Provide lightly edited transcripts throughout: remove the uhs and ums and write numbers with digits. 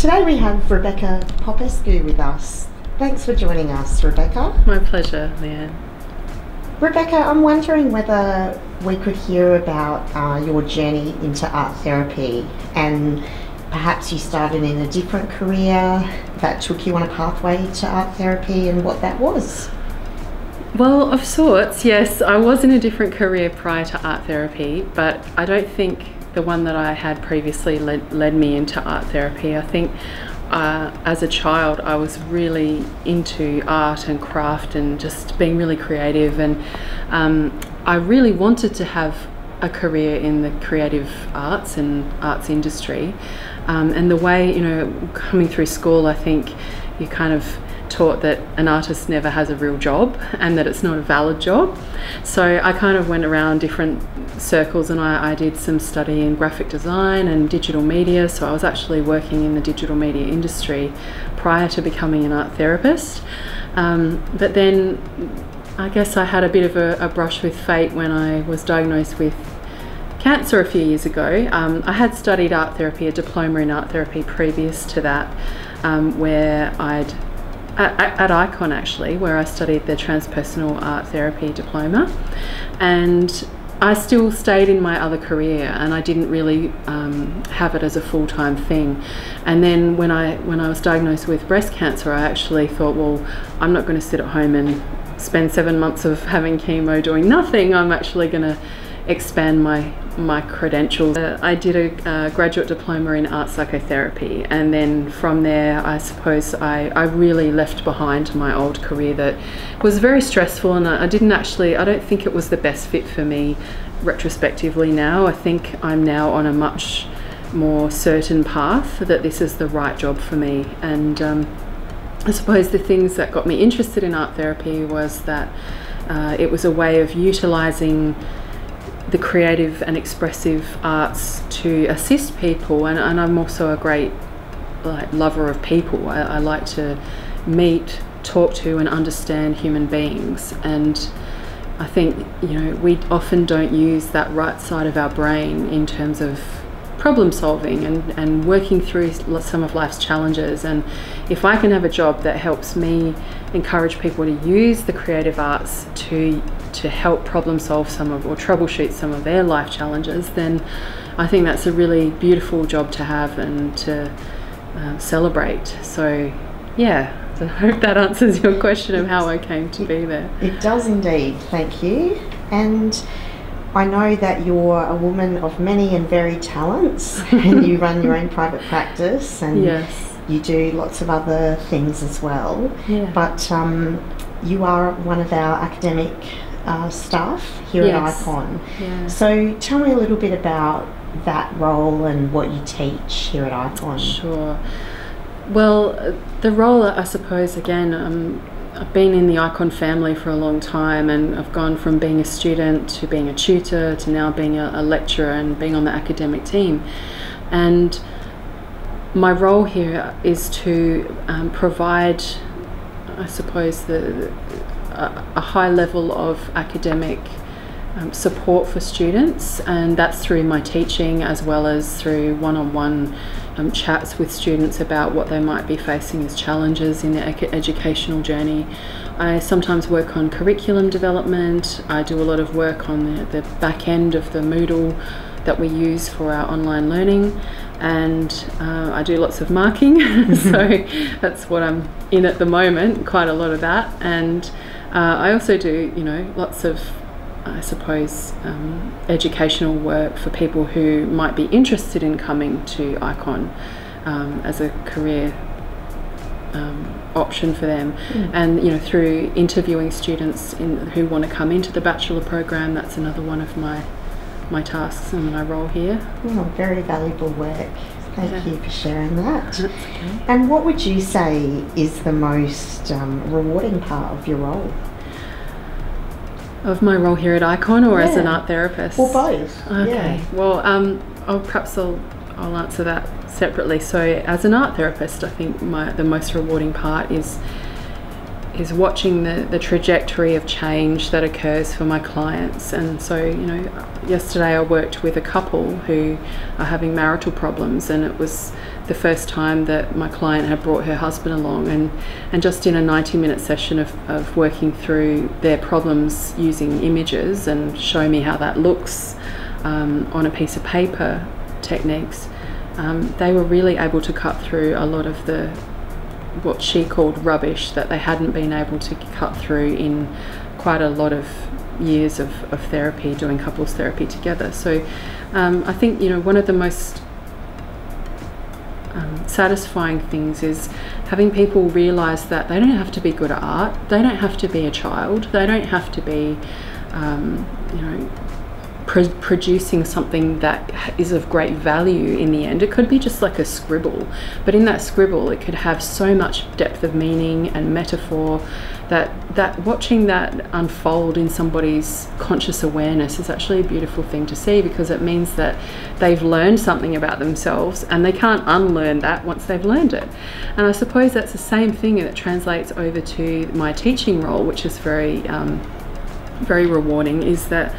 Today we have Rebekah Popescu with us. Thanks for joining us, Rebekah. My pleasure, Leanne. Rebekah, I'm wondering whether we could hear about your journey into art therapy, and perhaps you started in a different career that took you on a pathway to art therapy, and what that was. Well, of sorts, yes. I was in a different career prior to art therapy, but I don't think the one that I had previously led me into art therapy. I think as a child I was really into art and craft and just being really creative, and I really wanted to have a career in the creative arts and arts industry, and the way, you know, coming through school, I think you kind of taught that an artist never has a real job and that it's not a valid job. So I kind of went around different circles, and I did some study in graphic design and digital media, so I was actually working in the digital media industry prior to becoming an art therapist. But then I guess I had a bit of a brush with fate when I was diagnosed with cancer a few years ago. I had studied art therapy, a diploma in art therapy previous to that, where at Ikon actually, where I studied the transpersonal art therapy diploma, and I still stayed in my other career, and I didn't really have it as a full-time thing. And then when I was diagnosed with breast cancer, I actually thought, well, I'm not going to sit at home and spend 7 months of having chemo doing nothing. I'm actually going to expand my credentials. I did a graduate diploma in art psychotherapy, and then from there I suppose I really left behind my old career that was very stressful, and I don't think it was the best fit for me retrospectively now. I think I'm now on a much more certain path that this is the right job for me. And I suppose the things that got me interested in art therapy was that it was a way of utilising the creative and expressive arts to assist people, and I'm also a great lover of people. I like to meet, talk to and understand human beings, and I think, you know, we often don't use that right side of our brain in terms of problem solving and working through some of life's challenges. And if I can have a job that helps me encourage people to use the creative arts to help problem solve or troubleshoot some of their life challenges, then I think that's a really beautiful job to have and to celebrate. So yeah, I hope that answers your question of how I came to be there. It does indeed, thank you. And I know that you're a woman of many and varied talents, and you run your own private practice, and yes, you do lots of other things as well. Yeah. But you are one of our academic staff here at Ikon. Yeah. So tell me a little bit about that role and what you teach here at Ikon. Sure. Well, the role, I suppose, again, I've been in the Ikon family for a long time, and I've gone from being a student to being a tutor to now being a lecturer and being on the academic team. And my role here is to provide, I suppose, a high level of academic support for students, and that's through my teaching as well as through one-on-one chats with students about what they might be facing as challenges in their educational journey. I sometimes work on curriculum development. I do a lot of work on the back end of the Moodle that we use for our online learning, and I do lots of marking so that's what I'm in at the moment, quite a lot of that. And I also do, you know, lots of, I suppose, educational work for people who might be interested in coming to Ikon as a career option for them. And, you know, through interviewing students who want to come into the bachelor program, that's another one of my tasks and my role here. Oh, very valuable work. Thank you for sharing that. That's okay. And what would you say is the most rewarding part of your role? Of my role here at Ikon, or as an art therapist? Or both. Okay. Yeah. Well, I'll answer that separately. So, as an art therapist, I think the most rewarding part is is watching the trajectory of change that occurs for my clients. And so, you know, yesterday I worked with a couple who are having marital problems, and it was the first time that my client had brought her husband along, and just in a 90-minute session of working through their problems using images and showing me how that looks on a piece of paper techniques, they were really able to cut through a lot of the what she called rubbish that they hadn't been able to cut through in quite a lot of years of therapy, doing couples therapy together. So I think, you know, one of the most satisfying things is having people realise that they don't have to be good at art, they don't have to be a child, they don't have to be you know, producing something that is of great value in the end. It could be just like a scribble, but in that scribble it could have so much depth of meaning and metaphor that watching that unfold in somebody's conscious awareness is actually a beautiful thing to see, because it means that they've learned something about themselves and they can't unlearn that once they've learned it. And I suppose that's the same thing that translates over to my teaching role, which is very rewarding, is that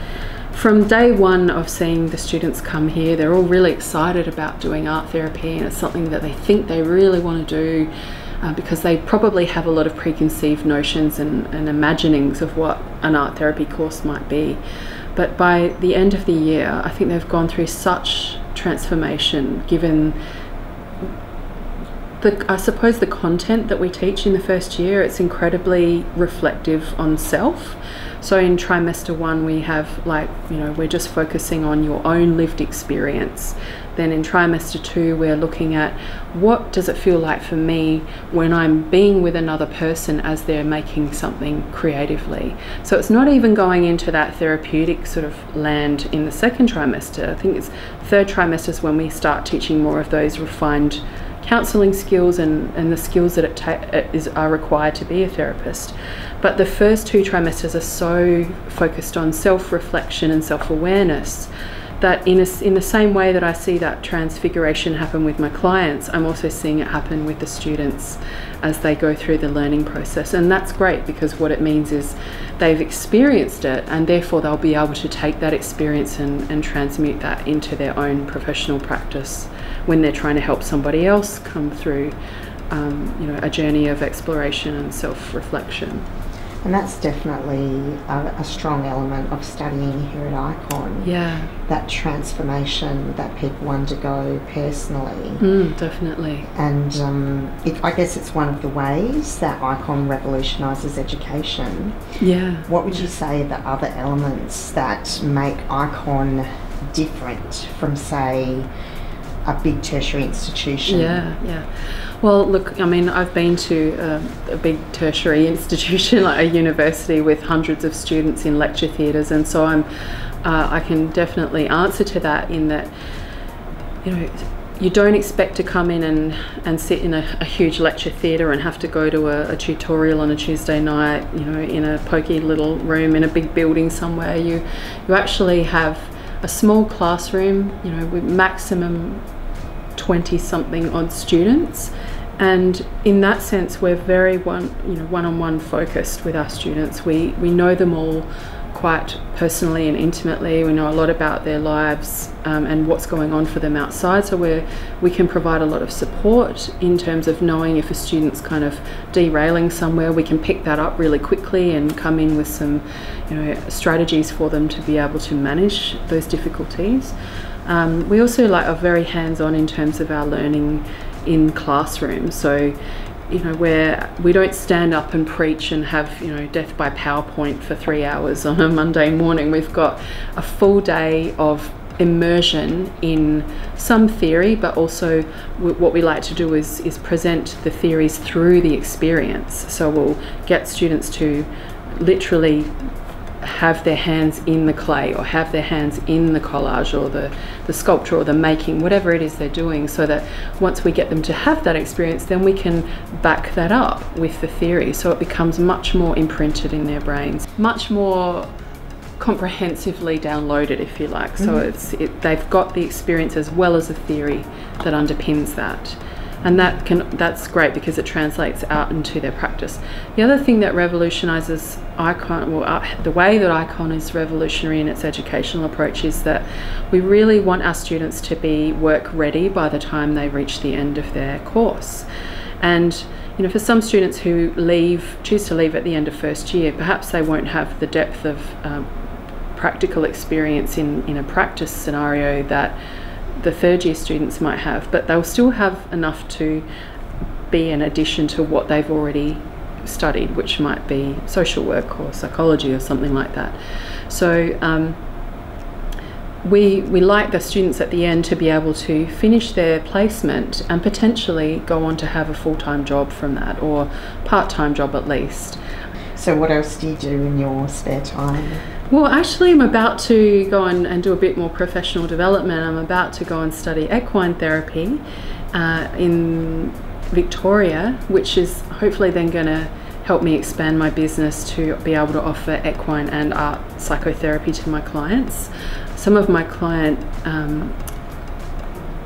from day one of seeing the students come here, they're all really excited about doing art therapy, and it's something that they think they really want to do because they probably have a lot of preconceived notions and imaginings of what an art therapy course might be. But by the end of the year, I think they've gone through such transformation, given I suppose the content that we teach in the first year. It's incredibly reflective on self. So in trimester 1 we have, like, you know, we're just focusing on your own lived experience. Then in trimester 2 we're looking at what does it feel like for me when I'm being with another person as they're making something creatively. So it's not even going into that therapeutic sort of land in the second trimester. I think it's third trimester is when we start teaching more of those refined counselling skills and the skills that are required to be a therapist. But the first 2 trimesters are so focused on self-reflection and self-awareness that in the same way that I see that transfiguration happen with my clients, I'm also seeing it happen with the students as they go through the learning process. And that's great, because what it means is they've experienced it, and therefore they'll be able to take that experience and transmute that into their own professional practice when they're trying to help somebody else come through you know, a journey of exploration and self-reflection. And that's definitely a strong element of studying here at Ikon. Yeah. That transformation that people undergo personally. Definitely. And I guess it's one of the ways that Ikon revolutionises education. Yeah. What would you say are the other elements that make Ikon different from, say, a big tertiary institution? Yeah. Well, look, I mean, I've been to a big tertiary institution, like a university with hundreds of students in lecture theatres, and so I can definitely answer to that, in that, you know, you don't expect to come in and sit in a huge lecture theatre and have to go to a tutorial on a Tuesday night, you know, in a poky little room in a big building somewhere. You actually have a small classroom, you know, with maximum 20-something odd students, and in that sense we're very one-on-one focused with our students. We know them all quite personally and intimately. We know a lot about their lives and what's going on for them outside, so we can provide a lot of support in terms of knowing if a student's kind of derailing somewhere. We can pick that up really quickly and come in with some, you know, strategies for them to be able to manage those difficulties. We also are very hands-on in terms of our learning in classrooms. So, you know, where we don't stand up and preach and have, you know, death by PowerPoint for 3 hours on a Monday morning. We've got a full day of immersion in some theory, but also what we like to do is present the theories through the experience. So we'll get students to literally have their hands in the clay, or have their hands in the collage, or the sculpture, or the making, whatever it is they're doing, so that once we get them to have that experience, then we can back that up with the theory, so it becomes much more imprinted in their brains, much more comprehensively downloaded, if you like. So they've got the experience as well as the theory that underpins that. And that's great because it translates out into their practice. The other thing that revolutionises Ikon, the way that Ikon is revolutionary in its educational approach, is that we really want our students to be work ready by the time they reach the end of their course. And for some students who choose to leave at the end of first year, perhaps they won't have the depth of practical experience in a practice scenario that the third year students might have, but they'll still have enough to be an addition to what they've already studied, which might be social work or psychology or something like that. So we like the students at the end to be able to finish their placement and potentially go on to have a full-time job from that, or part-time job at least. So what else do you do in your spare time? Well, actually, I'm about to go on and do a bit more professional development. I'm about to go and study equine therapy in Victoria, which is hopefully then going to help me expand my business to be able to offer equine and art psychotherapy to my clients. Some of my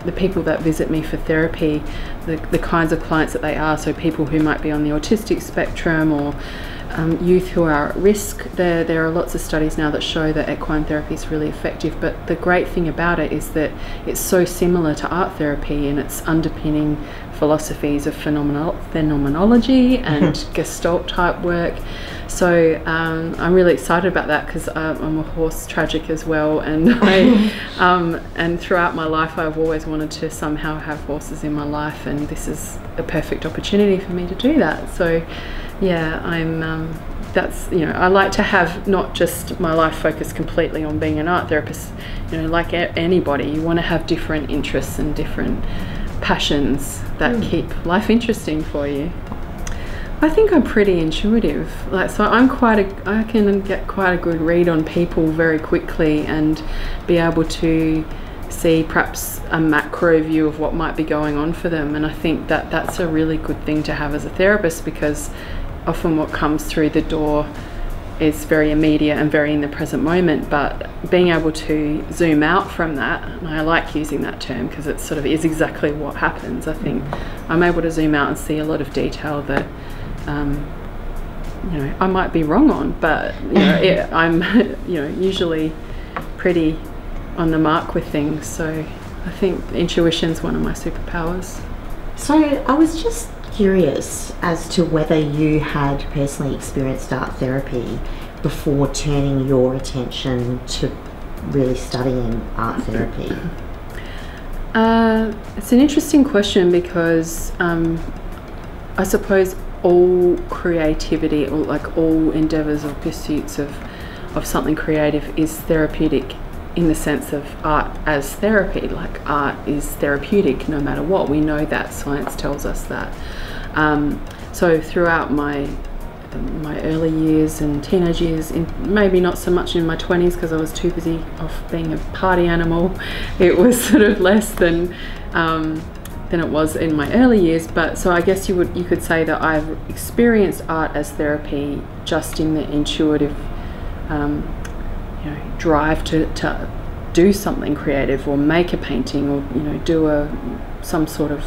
the people that visit me for therapy, the kinds of clients that they are, so people who might be on the autistic spectrum or youth who are at risk. There are lots of studies now that show that equine therapy is really effective, but the great thing about it is that it's so similar to art therapy in its underpinning philosophies of phenomenology and Gestalt type work. So I'm really excited about that because I'm a horse tragic as well, and and throughout my life I've always wanted to somehow have horses in my life, and this is a perfect opportunity for me to do that. So yeah, I like to have not just my life focused completely on being an art therapist. Like anybody, you want to have different interests and different passions that keep life interesting for you. I think I'm pretty intuitive. So I can get quite a good read on people very quickly and be able to see perhaps a macro view of what might be going on for them. And I think that that's a really good thing to have as a therapist, because often what comes through the door is very immediate and very in the present moment, but being able to zoom out from that, and I like using that term because it sort of is exactly what happens. I think I'm able to zoom out and see a lot of detail that I might be wrong on, but I'm usually pretty on the mark with things. So I think intuition's one of my superpowers. So I was just curious as to whether you had personally experienced art therapy before turning your attention to really studying art therapy. It's an interesting question because I suppose all creativity, or like all endeavours or pursuits of something creative, is therapeutic in the sense of art as therapy. Like art is therapeutic no matter what. We know that, science tells us that. So throughout my early years and teenage years, maybe not so much in my 20s because I was too busy off being a party animal, it was sort of less than it was in my early years. But so I guess you could say that I've experienced art as therapy just in the intuitive drive to do something creative, or make a painting, or do some sort of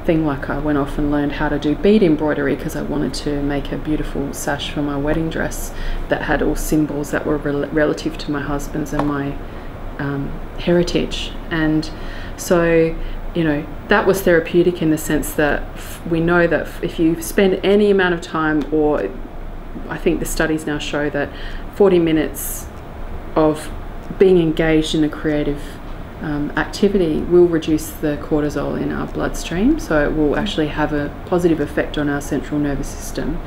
thing. Like I went off and learned how to do bead embroidery because I wanted to make a beautiful sash for my wedding dress that had all symbols that were relative to my husband's and my heritage. And so that was therapeutic in the sense that we know that if you spend any amount of time, or I think the studies now show that 40 minutes of being engaged in a creative activity will reduce the cortisol in our bloodstream, so it will actually have a positive effect on our central nervous system.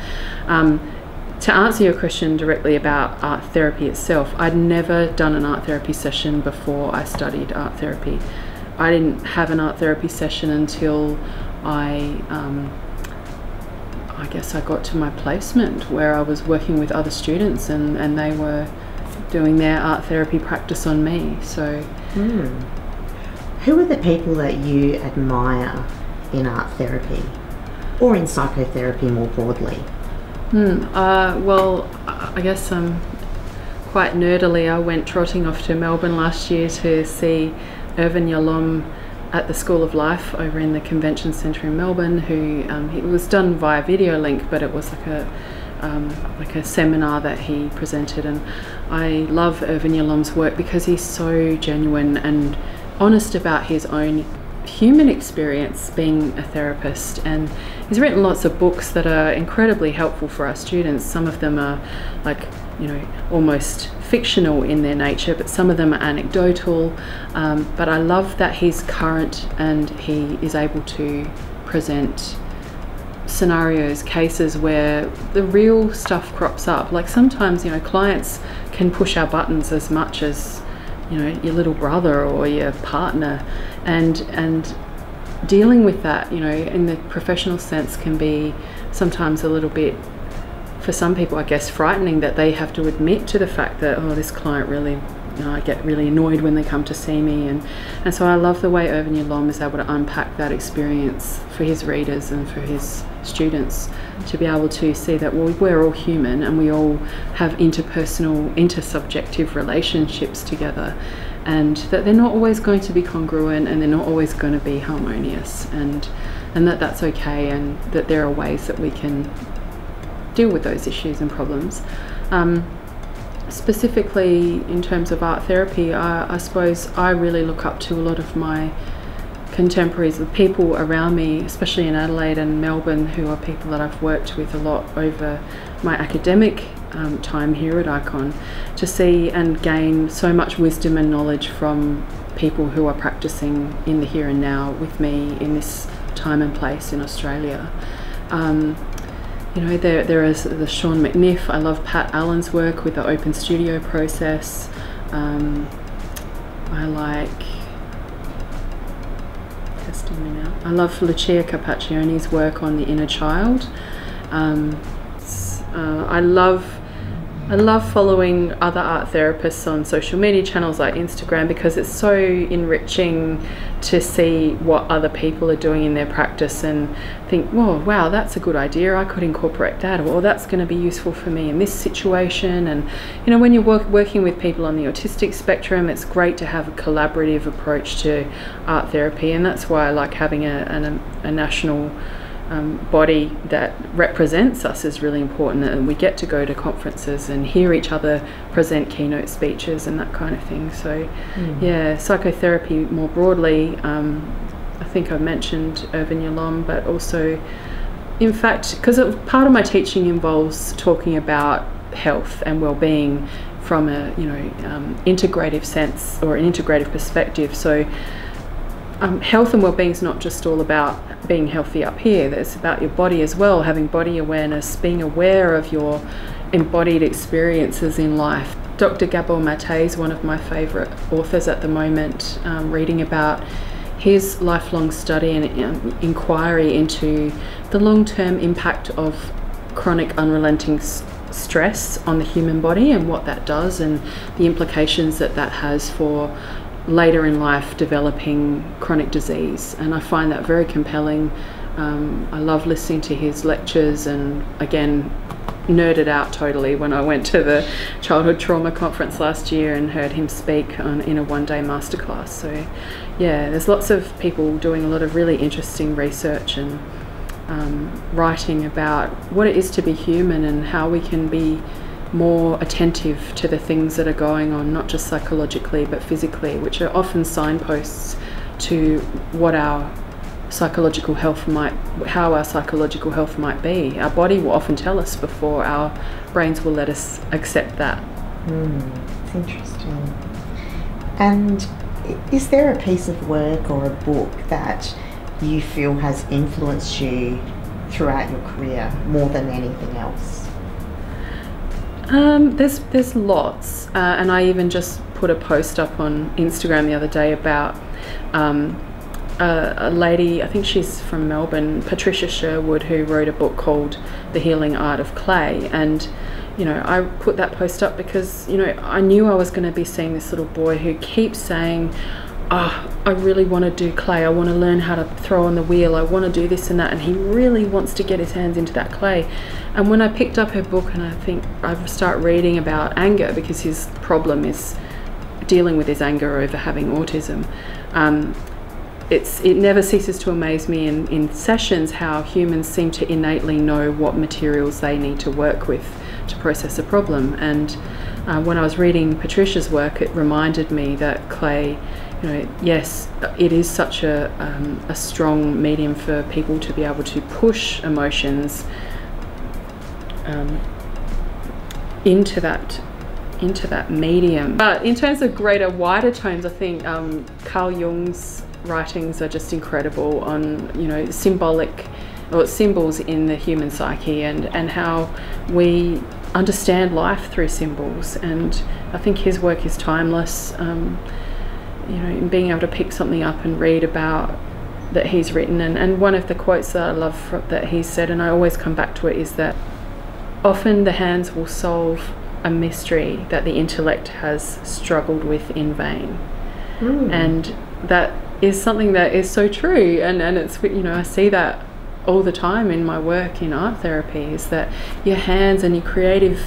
To answer your question directly about art therapy itself, I'd never done an art therapy session before I studied art therapy. I didn't have an art therapy session until I guess I got to my placement, where I was working with other students and they were doing their art therapy practice on me. So who are the people that you admire in art therapy, or in psychotherapy more broadly? Well, I guess quite nerdily, I went trotting off to Melbourne last year to see Irvin Yalom at the School of Life over in the Convention Centre in Melbourne, who it was done via video link, but it was like a seminar that he presented. And I love Irvin Yalom's work because he's so genuine and honest about his own human experience being a therapist, and he's written lots of books that are incredibly helpful for our students. Some of them are like, you know, almost fictional in their nature, but some of them are anecdotal, but I love that he's current and he is able to present scenarios, cases where the real stuff crops up. Like sometimes, you know, clients can push our buttons as much as, you know, your little brother or your partner, and dealing with that, you know, in the professional sense can be sometimes a little bit, for some people I guess, frightening, that they have to admit to the fact that, oh, this client really, you know, I get really annoyed when they come to see me, and so I love the way Irvin Yalom is able to unpack that experience for his readers and for his students, to be able to see that, well, we're all human and we all have interpersonal, intersubjective relationships together, and that they're not always going to be congruent and they're not always going to be harmonious, and that's okay, and that there are ways that we can deal with those issues and problems. Specifically in terms of art therapy, I suppose I really look up to a lot of my contemporaries, the people around me, especially in Adelaide and Melbourne, who are people that I've worked with a lot over my academic time here at Ikon, to see and gain so much wisdom and knowledge from people who are practicing in the here and now with me in this time and place in Australia. You know, there is the Sean McNiff. I love Pat Allen's work with the open studio process. I like, testing me now, I love Lucia Carpaccioni's work on the inner child. I love following other art therapists on social media channels like Instagram, because it's so enriching to see what other people are doing in their practice and think, whoa, wow, that's a good idea, I could incorporate that, or that's going to be useful for me in this situation. And you know, when you're working with people on the autistic spectrum, it's great to have a collaborative approach to art therapy, and that's why I like having a national body that represents us is really important, and we get to go to conferences and hear each other present keynote speeches and that kind of thing. So yeah, psychotherapy more broadly, I think I've mentioned Irvin Yalom, but also, in fact, because part of my teaching involves talking about health and well-being from a, you know, integrative sense or an integrative perspective. So health and well-being is not just all about being healthy up here, it's about your body as well, having body awareness, being aware of your embodied experiences in life. Dr. Gabor Mate is one of my favourite authors at the moment, reading about his lifelong study and inquiry into the long-term impact of chronic unrelenting stress on the human body and what that does, and the implications that has for later in life developing chronic disease. And I find that very compelling. I love listening to his lectures, and again, nerded out totally when I went to the childhood trauma conference last year and heard him speak in a one-day masterclass. So yeah, there's lots of people doing a lot of really interesting research and writing about what it is to be human and how we can be more attentive to the things that are going on, not just psychologically but physically, which are often signposts to what our psychological health might, how our psychological health might be. Our body will often tell us before our brains will let us accept that. It's interesting. And is there a piece of work or a book that you feel has influenced you throughout your career more than anything else? There's lots, and I even just put a post up on Instagram the other day about a lady, I think she's from Melbourne, Patricia Sherwood, who wrote a book called The Healing Art of Clay. And you know, I put that post up because, you know, I knew I was going to be seeing this little boy who keeps saying, I really want to do clay, I want to learn how to throw on the wheel, I want to do this and that, and he really wants to get his hands into that clay. And when I picked up her book, and I start reading about anger, because his problem is dealing with his anger over having autism, it never ceases to amaze me in sessions how humans seem to innately know what materials they need to work with to process a problem. And when I was reading Patricia's work, it reminded me that clay, you know, yes, it is such a strong medium for people to be able to push emotions into that medium. But in terms of greater, wider tones, I think Carl Jung's writings are just incredible on, you know, symbolic or symbols in the human psyche, and how we understand life through symbols. And I think his work is timeless. You know, in being able to pick something up and read about that he's written, and one of the quotes that I love that he said, and I always come back to it, is that often the hands will solve a mystery that the intellect has struggled with in vain. And that is something that is so true, and it's, you know, I see that all the time in my work in art therapy, is that your hands and your creative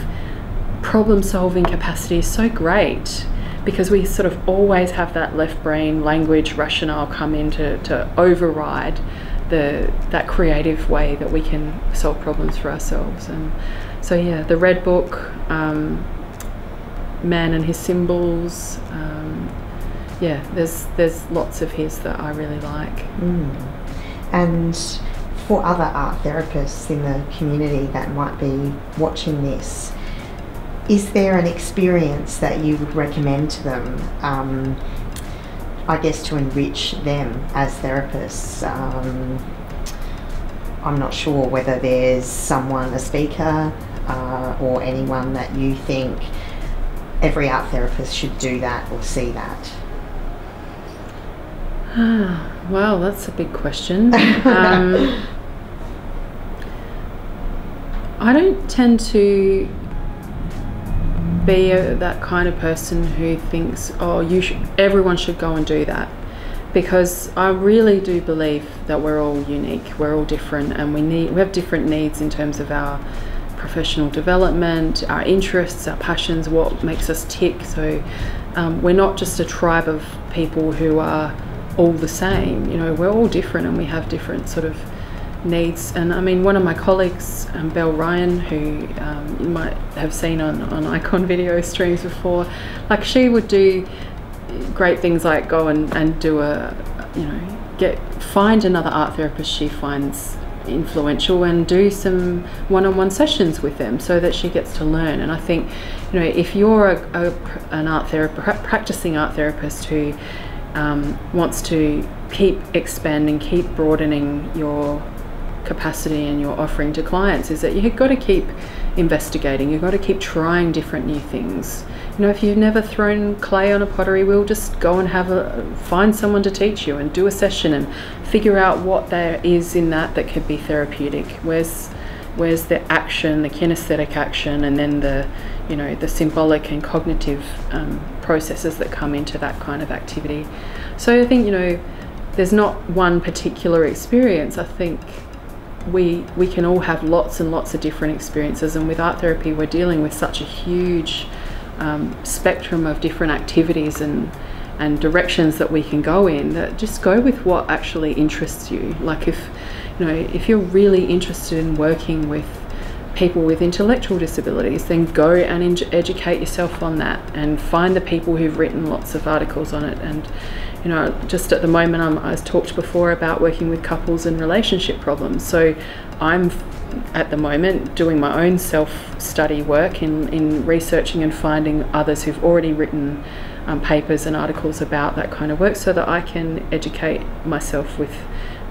problem solving capacity is so great, because we sort of always have that left brain language rationale come in to override that creative way that we can solve problems for ourselves. And so yeah, the Red Book, Man and His Symbols, yeah, there's lots of his that I really like. And for other art therapists in the community that might be watching this, is there an experience that you would recommend to them, I guess, to enrich them as therapists? I'm not sure whether there's someone, a speaker, or anyone that you think every art therapist should do that or see that. Well, that's a big question. I don't tend to be that kind of person who thinks, oh, everyone should go and do that, because I really do believe that we're all unique, we're all different, and we have different needs in terms of our professional development, our interests, our passions, what makes us tick. So we're not just a tribe of people who are all the same. You know, we're all different, and we have different sort of needs. And I mean, one of my colleagues, Belle Ryan, who you might have seen on Icon video streams before, like, she would do great things like go and do find another art therapist she finds influential and do some one-on-one sessions with them, so that she gets to learn. And I think, you know, if you're an art therapist, practicing art therapist who wants to keep expanding, keep broadening your capacity and your offering to clients, is that you've got to keep investigating, you've got to keep trying different new things. You know, if you've never thrown clay on a pottery wheel, just go and find someone to teach you and do a session and figure out what there is in that could be therapeutic. Where's the action, the kinesthetic action, and then the symbolic and cognitive processes that come into that kind of activity. So I think, you know, there's not one particular experience. I think we can all have lots and lots of different experiences, and with art therapy we're dealing with such a huge spectrum of different activities and directions that we can go in, that just go with what actually interests you. Like, if you're really interested in working with people with intellectual disabilities, then go and educate yourself on that and find the people who've written lots of articles on it. And, you know, just at the moment, I was talked before about working with couples and relationship problems. So I'm at the moment doing my own self-study work in researching and finding others who've already written papers and articles about that kind of work, so that I can educate myself with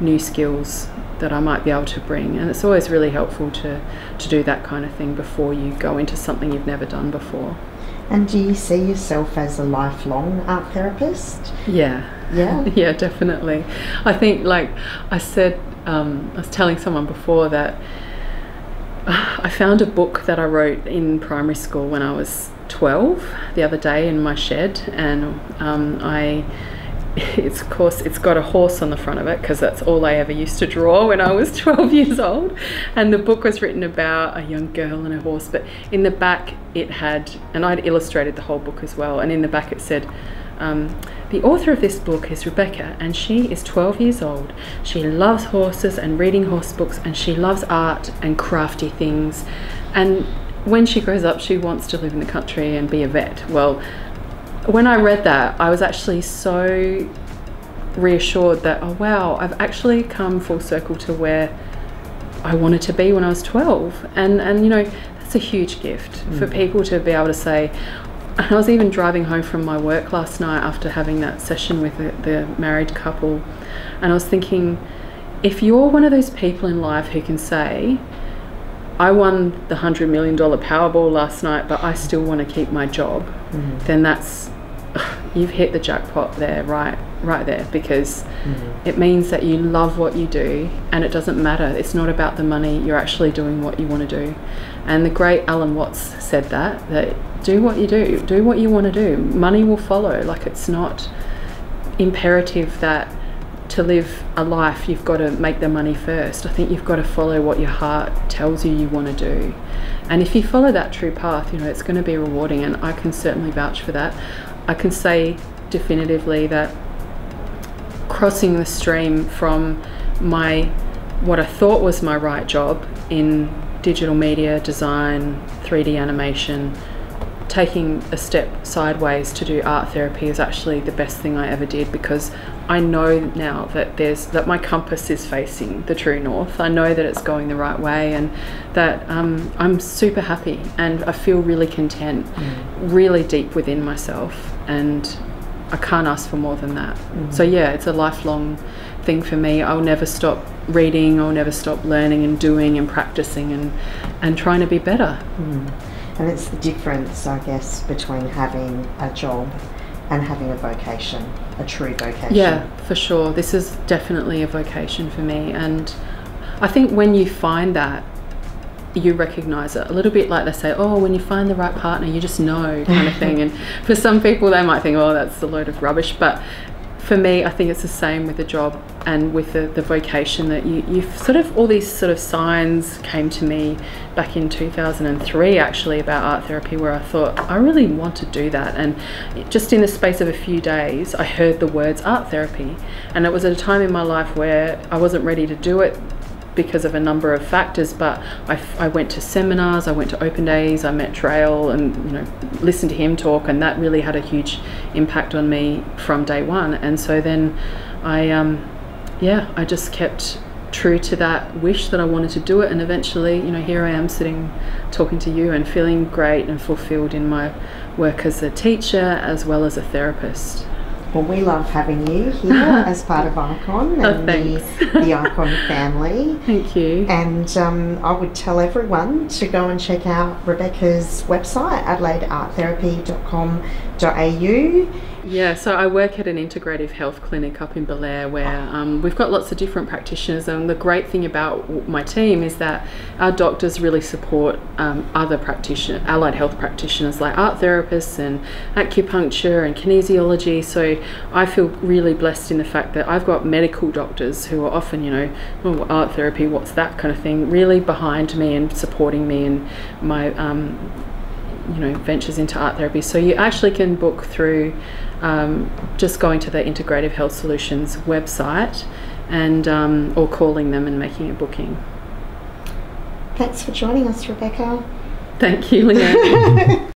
new skills that I might be able to bring. And it's always really helpful to do that kind of thing before you go into something you've never done before. And do you see yourself as a lifelong art therapist? Yeah. Yeah, definitely. I think, like I said, I was telling someone before that I found a book that I wrote in primary school when I was 12 the other day in my shed, and it's got a horse on the front of it, because that's all I ever used to draw when I was 12 years old. And the book was written about a young girl and a horse, but in the back it had, and I'd illustrated the whole book as well, and in the back it said, The author of this book is Rebekah, and she is 12 years old. She loves horses and reading horse books, and she loves art and crafty things. And when she grows up, she wants to live in the country and be a vet. Well, when I read that, I was actually so reassured that, oh wow, I've actually come full circle to where I wanted to be when I was 12. And you know, that's a huge gift for people to be able to say. And I was even driving home from my work last night after having that session with the married couple, and I was thinking, if you're one of those people in life who can say, I won the $100 million Powerball last night, but I still want to keep my job, then that's, you've hit the jackpot there, right there, because it means that you love what you do, and it doesn't matter. It's not about the money. You're actually doing what you want to do. And the great Alan Watts said that do what you do what you want to do. Money will follow. Like, it's not imperative that to live a life you've got to make the money first. I think you've got to follow what your heart tells you want to do, and if you follow that true path, you know, it's going to be rewarding. And I can certainly vouch for that. I can say definitively that crossing the stream from what I thought was my right job in digital media design, 3D animation, taking a step sideways to do art therapy is actually the best thing I ever did, because I know now that my compass is facing the true north. I know that it's going the right way, and that I'm super happy, and I feel really content, really deep within myself, and I can't ask for more than that. So yeah, it's a lifelong thing for me. I'll never stop reading, I'll never stop learning and doing and practicing and trying to be better. And it's the difference, I guess, between having a job and having a vocation, a true vocation. Yeah, for sure. This is definitely a vocation for me. And I think when you find that, you recognise it. A little bit like they say, oh, when you find the right partner, you just know, kind of thing. And for some people, they might think, oh, that's a load of rubbish. But for me, I think it's the same with the job and with the vocation, that you've sort of, all these sort of signs came to me back in 2003 actually about art therapy, where I thought, I really want to do that. And just in the space of a few days, I heard the words art therapy. And it was at a time in my life where I wasn't ready to do it because of a number of factors, but I went to seminars, I went to open days, I met Trail, and you know, listened to him talk, and that really had a huge impact on me from day one. And so then I just kept true to that wish that I wanted to do it, and eventually, you know, here I am sitting talking to you and feeling great and fulfilled in my work as a teacher as well as a therapist. Well, we love having you here as part of Ikon and the Ikon family. Thank you. And I would tell everyone to go and check out Rebekah's website, adelaidearttherapy.com.au. Yeah, so I work at an integrative health clinic up in Belair, where we've got lots of different practitioners, and the great thing about my team is that our doctors really support other practitioners, allied health practitioners like art therapists and acupuncture and kinesiology. So I feel really blessed in the fact that I've got medical doctors who are often, you know, oh, art therapy, what's that kind of thing, really behind me and supporting me in my you know, ventures into art therapy. So you actually can book through just going to the Integrative Health Solutions website and or calling them and making a booking. Thanks for joining us, Rebekah. Thank you, Leanne.